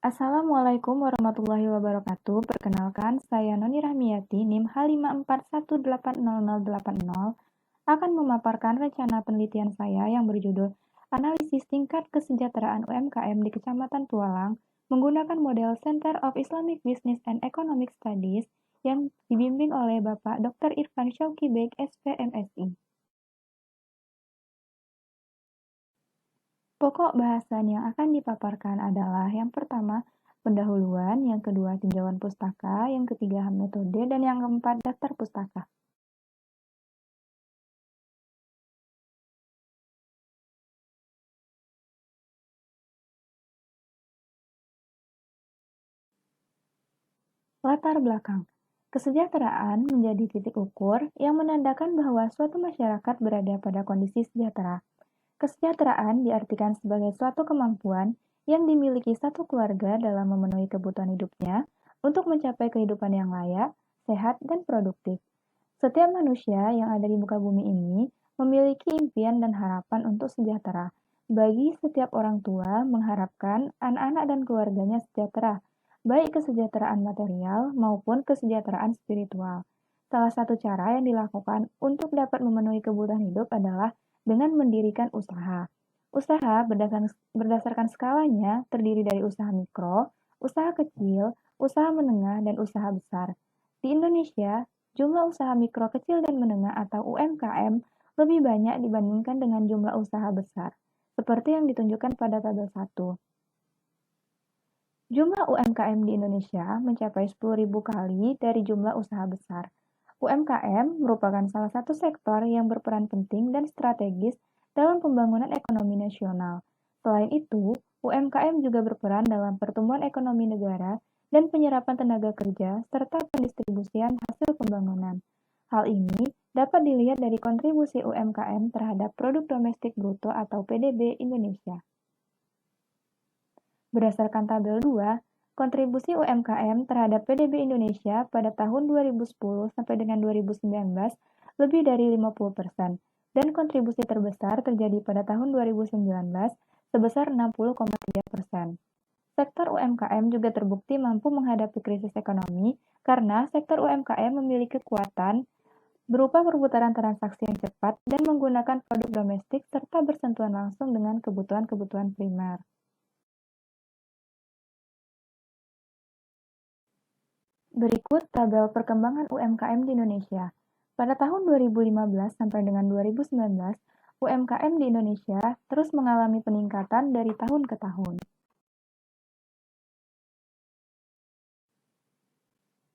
Assalamualaikum warahmatullahi wabarakatuh. Perkenalkan, saya Noni Rahmiati, NIM H5418080, akan memaparkan rencana penelitian saya yang berjudul Analisis Tingkat Kesejahteraan UMKM di Kecamatan Tualang menggunakan model Center of Islamic Business and Economic Studies yang dibimbing oleh Bapak Dr. Irfan Syauqi Beg, SPMSI. Pokok bahasan yang akan dipaparkan adalah yang pertama, pendahuluan, yang kedua, tinjauan pustaka, yang ketiga, metode, dan yang keempat, daftar pustaka. Latar belakang. Kesejahteraan menjadi titik ukur yang menandakan bahwa suatu masyarakat berada pada kondisi sejahtera. Kesejahteraan diartikan sebagai suatu kemampuan yang dimiliki satu keluarga dalam memenuhi kebutuhan hidupnya untuk mencapai kehidupan yang layak, sehat, dan produktif. Setiap manusia yang ada di muka bumi ini memiliki impian dan harapan untuk sejahtera. Bagi setiap orang tua mengharapkan anak-anak dan keluarganya sejahtera, baik kesejahteraan material maupun kesejahteraan spiritual. Salah satu cara yang dilakukan untuk dapat memenuhi kebutuhan hidup adalah dengan mendirikan usaha. Usaha berdasarkan skalanya terdiri dari usaha mikro, usaha kecil, usaha menengah, dan usaha besar. Di Indonesia, jumlah usaha mikro, kecil, dan menengah atau UMKM lebih banyak dibandingkan dengan jumlah usaha besar, seperti yang ditunjukkan pada tabel 1. Jumlah UMKM di Indonesia mencapai 10.000 kali dari jumlah usaha besar. UMKM merupakan salah satu sektor yang berperan penting dan strategis dalam pembangunan ekonomi nasional. Selain itu, UMKM juga berperan dalam pertumbuhan ekonomi negara dan penyerapan tenaga kerja serta pendistribusian hasil pembangunan. Hal ini dapat dilihat dari kontribusi UMKM terhadap produk domestik bruto atau PDB Indonesia. Berdasarkan tabel 2, kontribusi UMKM terhadap PDB Indonesia pada tahun 2010 sampai dengan 2019 lebih dari 50%, dan kontribusi terbesar terjadi pada tahun 2019 sebesar 60,3%. Sektor UMKM juga terbukti mampu menghadapi krisis ekonomi karena sektor UMKM memiliki kekuatan berupa perputaran transaksi yang cepat dan menggunakan produk domestik serta bersentuhan langsung dengan kebutuhan-kebutuhan primer. Berikut tabel perkembangan UMKM di Indonesia. Pada tahun 2015 sampai dengan 2019, UMKM di Indonesia terus mengalami peningkatan dari tahun ke tahun.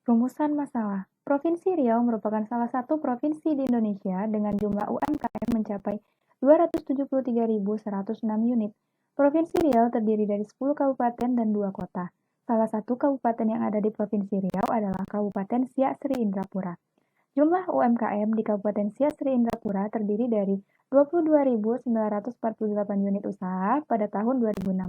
Rumusan masalah. Provinsi Riau merupakan salah satu provinsi di Indonesia dengan jumlah UMKM mencapai 273.106 unit. Provinsi Riau terdiri dari 10 kabupaten dan 2 kota. Salah satu kabupaten yang ada di Provinsi Riau adalah Kabupaten Siak Sri Indrapura. Jumlah UMKM di Kabupaten Siak Sri Indrapura terdiri dari 22.948 unit usaha pada tahun 2016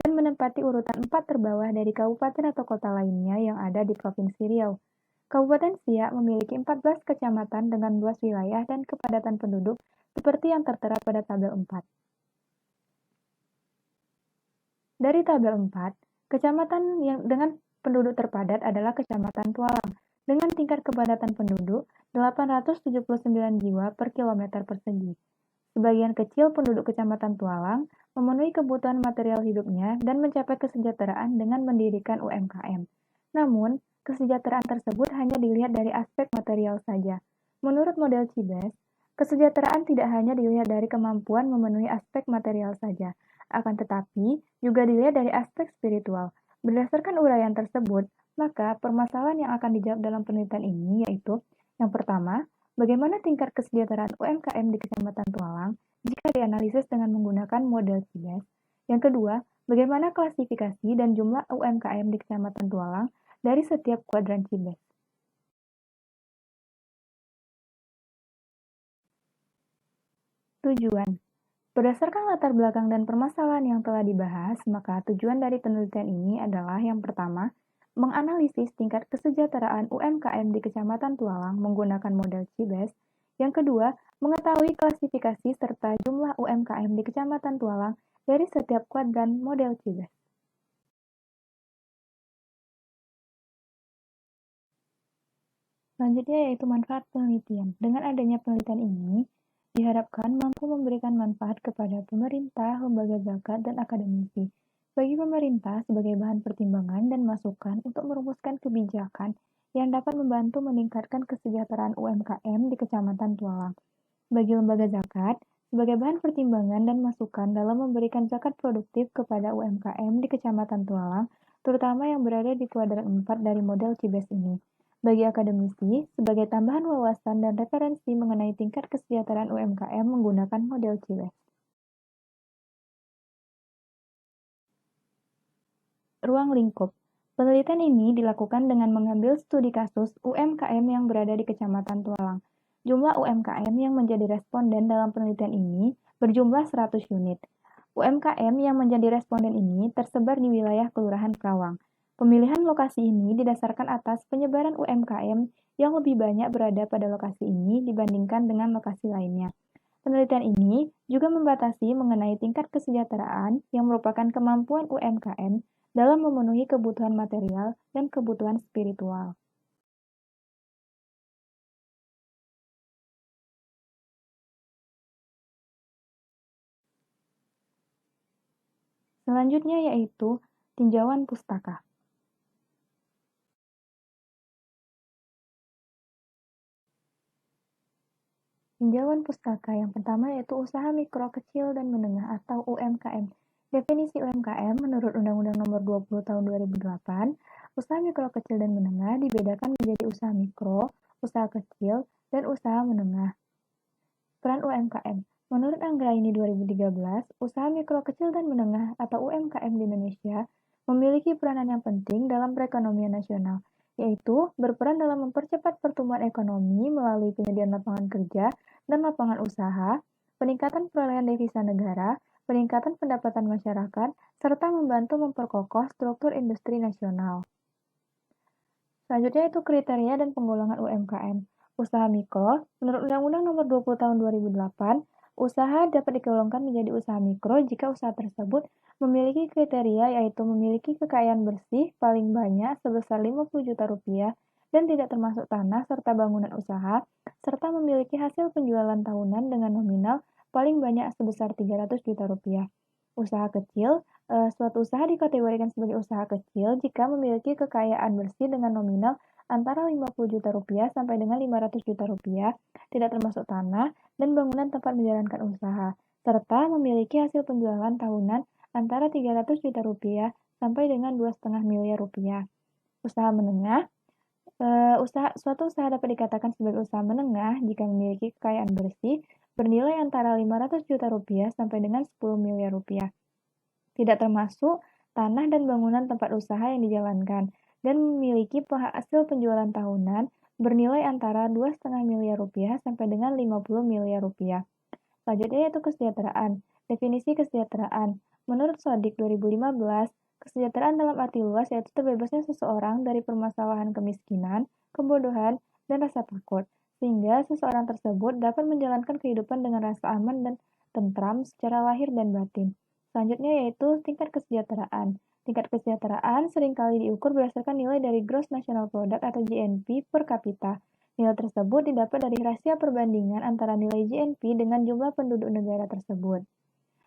dan menempati urutan 4 terbawah dari kabupaten atau kota lainnya yang ada di Provinsi Riau. Kabupaten Siak memiliki 14 kecamatan dengan luas wilayah dan kepadatan penduduk seperti yang tertera pada tabel 4. Dari tabel 4, kecamatan yang dengan penduduk terpadat adalah Kecamatan Tualang dengan tingkat kepadatan penduduk 879 jiwa per kilometer persegi. Sebagian kecil penduduk Kecamatan Tualang memenuhi kebutuhan material hidupnya dan mencapai kesejahteraan dengan mendirikan UMKM. Namun, kesejahteraan tersebut hanya dilihat dari aspek material saja. Menurut model Cibes, kesejahteraan tidak hanya dilihat dari kemampuan memenuhi aspek material saja, akan tetapi juga dilihat dari aspek spiritual. Berdasarkan uraian tersebut, maka permasalahan yang akan dijawab dalam penelitian ini yaitu, yang pertama, bagaimana tingkat kesejahteraan UMKM di Kecamatan Tualang jika dianalisis dengan menggunakan model Cibes? Yang kedua, bagaimana klasifikasi dan jumlah UMKM di Kecamatan Tualang dari setiap kuadran Cibes? Tujuan. Berdasarkan latar belakang dan permasalahan yang telah dibahas, maka tujuan dari penelitian ini adalah yang pertama, menganalisis tingkat kesejahteraan UMKM di Kecamatan Tualang menggunakan model Cibes. Yang kedua, mengetahui klasifikasi serta jumlah UMKM di Kecamatan Tualang dari setiap kuadran model Cibes. Selanjutnya yaitu manfaat penelitian. Dengan adanya penelitian ini, diharapkan mampu memberikan manfaat kepada pemerintah, lembaga zakat, dan akademisi. Bagi pemerintah sebagai bahan pertimbangan dan masukan untuk merumuskan kebijakan yang dapat membantu meningkatkan kesejahteraan UMKM di Kecamatan Tualang. Bagi lembaga zakat, sebagai bahan pertimbangan dan masukan dalam memberikan zakat produktif kepada UMKM di Kecamatan Tualang, terutama yang berada di kuadran 4 dari model CIBES ini. Bagi akademisi, sebagai tambahan wawasan dan referensi mengenai tingkat kesejahteraan UMKM menggunakan model CIBES. Ruang lingkup. Penelitian ini dilakukan dengan mengambil studi kasus UMKM yang berada di Kecamatan Tualang. Jumlah UMKM yang menjadi responden dalam penelitian ini berjumlah 100 unit. UMKM yang menjadi responden ini tersebar di wilayah Kelurahan Kerawang. Pemilihan lokasi ini didasarkan atas penyebaran UMKM yang lebih banyak berada pada lokasi ini dibandingkan dengan lokasi lainnya. Penelitian ini juga membatasi mengenai tingkat kesejahteraan yang merupakan kemampuan UMKM dalam memenuhi kebutuhan material dan kebutuhan spiritual. Selanjutnya yaitu tinjauan pustaka. Tinjauan pustaka yang pertama yaitu usaha mikro, kecil, dan menengah atau UMKM. Definisi UMKM menurut Undang-Undang Nomor 20 Tahun 2008, usaha mikro, kecil, dan menengah dibedakan menjadi usaha mikro, usaha kecil, dan usaha menengah. Peran UMKM. Menurut Anggraini 2013, usaha mikro, kecil, dan menengah atau UMKM di Indonesia memiliki peranan yang penting dalam perekonomian nasional, yaitu berperan dalam mempercepat pertumbuhan ekonomi melalui penyediaan lapangan kerja dan lapangan usaha, peningkatan perolehan devisa negara, peningkatan pendapatan masyarakat, serta membantu memperkokoh struktur industri nasional. Selanjutnya itu kriteria dan penggolongan UMKM. Usaha mikro, menurut Undang-Undang Nomor 20 Tahun 2008, usaha dapat digolongkan menjadi usaha mikro jika usaha tersebut memiliki kriteria yaitu memiliki kekayaan bersih paling banyak sebesar 50 juta rupiah dan tidak termasuk tanah serta bangunan usaha, serta memiliki hasil penjualan tahunan dengan nominal paling banyak sebesar 300 juta rupiah. Usaha kecil, suatu usaha dikategorikan sebagai usaha kecil jika memiliki kekayaan bersih dengan nominal antara 50 juta rupiah sampai dengan 500 juta rupiah, tidak termasuk tanah dan bangunan tempat menjalankan usaha, serta memiliki hasil penjualan tahunan antara 300 juta rupiah sampai dengan 2,5 miliar rupiah. Usaha menengah, suatu usaha dapat dikatakan sebagai usaha menengah jika memiliki kekayaan bersih bernilai antara 500 juta rupiah sampai dengan 10 miliar rupiah. Tidak termasuk tanah dan bangunan tempat usaha yang dijalankan, dan memiliki hasil penjualan tahunan bernilai antara 2,5 miliar rupiah sampai dengan 50 miliar rupiah. Selanjutnya yaitu kesejahteraan. Definisi kesejahteraan. Menurut Sodik 2015, kesejahteraan dalam arti luas yaitu terbebasnya seseorang dari permasalahan kemiskinan, kebodohan, dan rasa takut, sehingga seseorang tersebut dapat menjalankan kehidupan dengan rasa aman dan tentram secara lahir dan batin. Selanjutnya yaitu tingkat kesejahteraan. Tingkat kesejahteraan seringkali diukur berdasarkan nilai dari Gross National Product atau GNP per kapita. Nilai tersebut didapat dari rasio perbandingan antara nilai GNP dengan jumlah penduduk negara tersebut.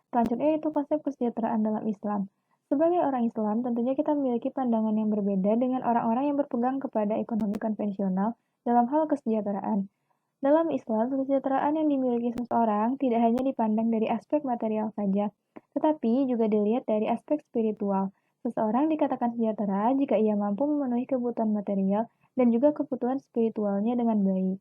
Selanjutnya yaitu konsep kesejahteraan dalam Islam. Sebagai orang Islam, tentunya kita memiliki pandangan yang berbeda dengan orang-orang yang berpegang kepada ekonomi konvensional dalam hal kesejahteraan. Dalam Islam, kesejahteraan yang dimiliki seseorang tidak hanya dipandang dari aspek material saja, tetapi juga dilihat dari aspek spiritual. Seseorang dikatakan sejahtera jika ia mampu memenuhi kebutuhan material dan juga kebutuhan spiritualnya dengan baik.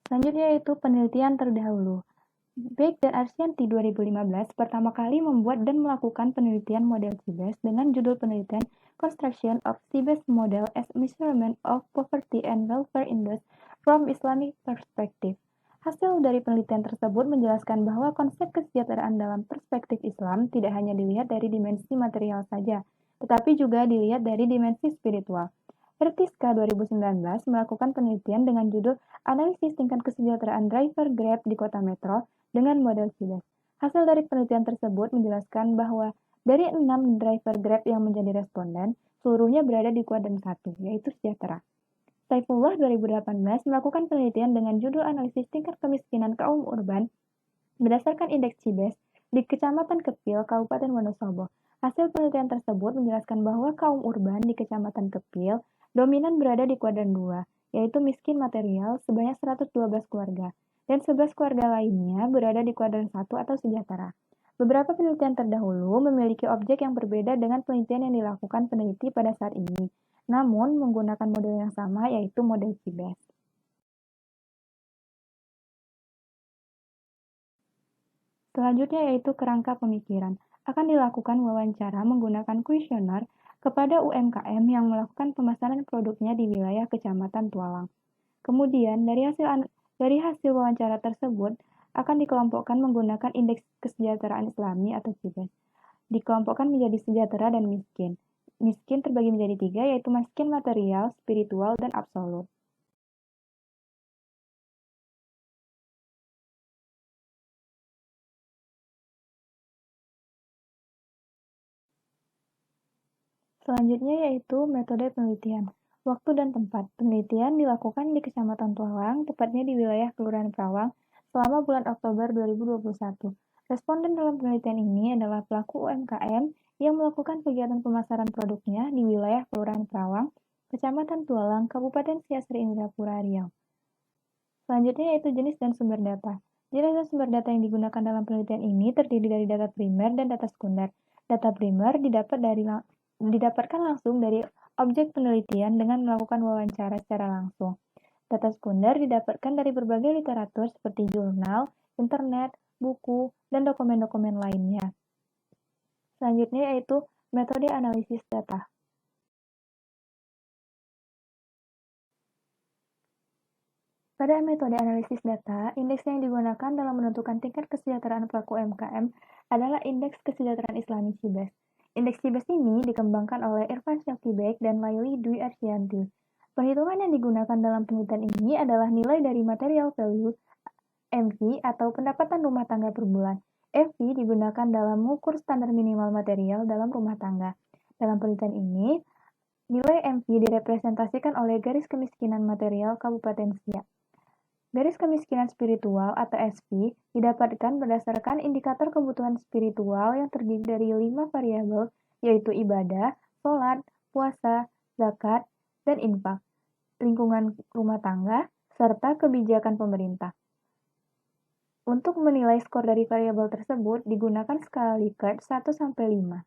Selanjutnya yaitu penelitian terdahulu. Beck dan Arsyanti 2015 pertama kali membuat dan melakukan penelitian model CIBES dengan judul penelitian Construction of CIBES Model as Measurement of Poverty and Welfare Index from Islamic Perspective. Hasil dari penelitian tersebut menjelaskan bahwa konsep kesejahteraan dalam perspektif Islam tidak hanya dilihat dari dimensi material saja, tetapi juga dilihat dari dimensi spiritual. Ertiska 2019 melakukan penelitian dengan judul Analisis Tingkat Kesejahteraan Driver Grab di Kota Metro dengan model CIBES. Hasil dari penelitian tersebut menjelaskan bahwa dari 6 driver Grab yang menjadi responden, seluruhnya berada di kuadran 1, yaitu sejahtera. Saifullah 2018 melakukan penelitian dengan judul Analisis Tingkat Kemiskinan Kaum Urban berdasarkan Indeks Cibes di Kecamatan Kepil, Kabupaten Wonosobo. Hasil penelitian tersebut menjelaskan bahwa kaum urban di Kecamatan Kepil dominan berada di kuadran 2, yaitu miskin material sebanyak 112 keluarga, dan 11 keluarga lainnya berada di kuadran 1 atau sejahtera. Beberapa penelitian terdahulu memiliki objek yang berbeda dengan penelitian yang dilakukan peneliti pada saat ini, namun menggunakan model yang sama, yaitu model Cibes. Selanjutnya yaitu kerangka pemikiran. Akan dilakukan wawancara menggunakan kuesioner kepada UMKM yang melakukan pemasaran produknya di wilayah Kecamatan Tualang. Kemudian, dari hasil wawancara tersebut akan dikelompokkan menggunakan indeks kesejahteraan Islami atau Cibes. Dikelompokkan menjadi sejahtera dan miskin. Miskin terbagi menjadi 3, yaitu miskin material, spiritual, dan absolut. Selanjutnya yaitu metode penelitian. Waktu dan tempat. Penelitian dilakukan di Kecamatan Tualang, tepatnya di wilayah Kelurahan Perawang, selama bulan Oktober 2021. Responden dalam penelitian ini adalah pelaku UMKM yang melakukan kegiatan pemasaran produknya di wilayah Kelurahan Perawang, Kecamatan Tualang, Kabupaten Siasri Indrapura, Riau. Selanjutnya yaitu jenis dan sumber data. Jenis dan sumber data yang digunakan dalam penelitian ini terdiri dari data primer dan data sekunder. Data primer didapatkan langsung dari objek penelitian dengan melakukan wawancara secara langsung. Data sekunder didapatkan dari berbagai literatur seperti jurnal, internet, buku, dan dokumen-dokumen lainnya. Selanjutnya yaitu metode analisis data. Pada metode analisis data, indeks yang digunakan dalam menentukan tingkat kesejahteraan pelaku UMKM adalah Indeks Kesejahteraan Islami Cibes. Indeks Cibes ini dikembangkan oleh Irfan Syafibek dan Laili Dwi Arsyanti. Perhitungan yang digunakan dalam penelitian ini adalah nilai dari material value (MV) atau pendapatan rumah tangga per bulan. MV digunakan dalam mengukur standar minimal material dalam rumah tangga. Dalam penelitian ini, nilai MV direpresentasikan oleh garis kemiskinan material Kabupaten Siak. Garis kemiskinan spiritual atau SP didapatkan berdasarkan indikator kebutuhan spiritual yang terdiri dari 5 variabel, yaitu ibadah, sholat, puasa, zakat, dan infak, lingkungan rumah tangga, serta kebijakan pemerintah. Untuk menilai skor dari variabel tersebut digunakan skala Likert 1-5.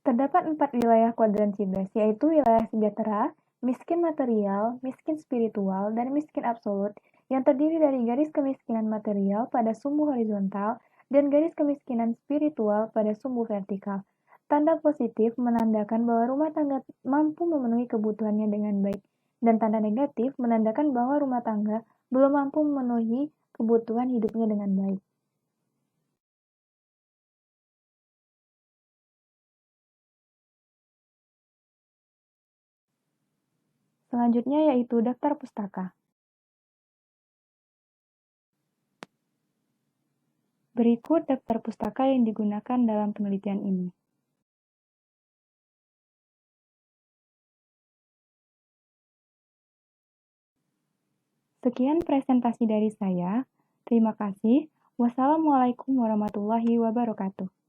Terdapat 4 wilayah kuadran Cibes, yaitu wilayah sejahtera, miskin material, miskin spiritual, dan miskin absolut, yang terdiri dari garis kemiskinan material pada sumbu horizontal dan garis kemiskinan spiritual pada sumbu vertikal. Tanda positif menandakan bahwa rumah tangga mampu memenuhi kebutuhannya dengan baik, dan tanda negatif menandakan bahwa rumah tangga belum mampu memenuhi kebutuhan hidupnya dengan baik. Selanjutnya yaitu daftar pustaka. Berikut daftar pustaka yang digunakan dalam penelitian ini. Sekian presentasi dari saya. Terima kasih. Wassalamualaikum warahmatullahi wabarakatuh.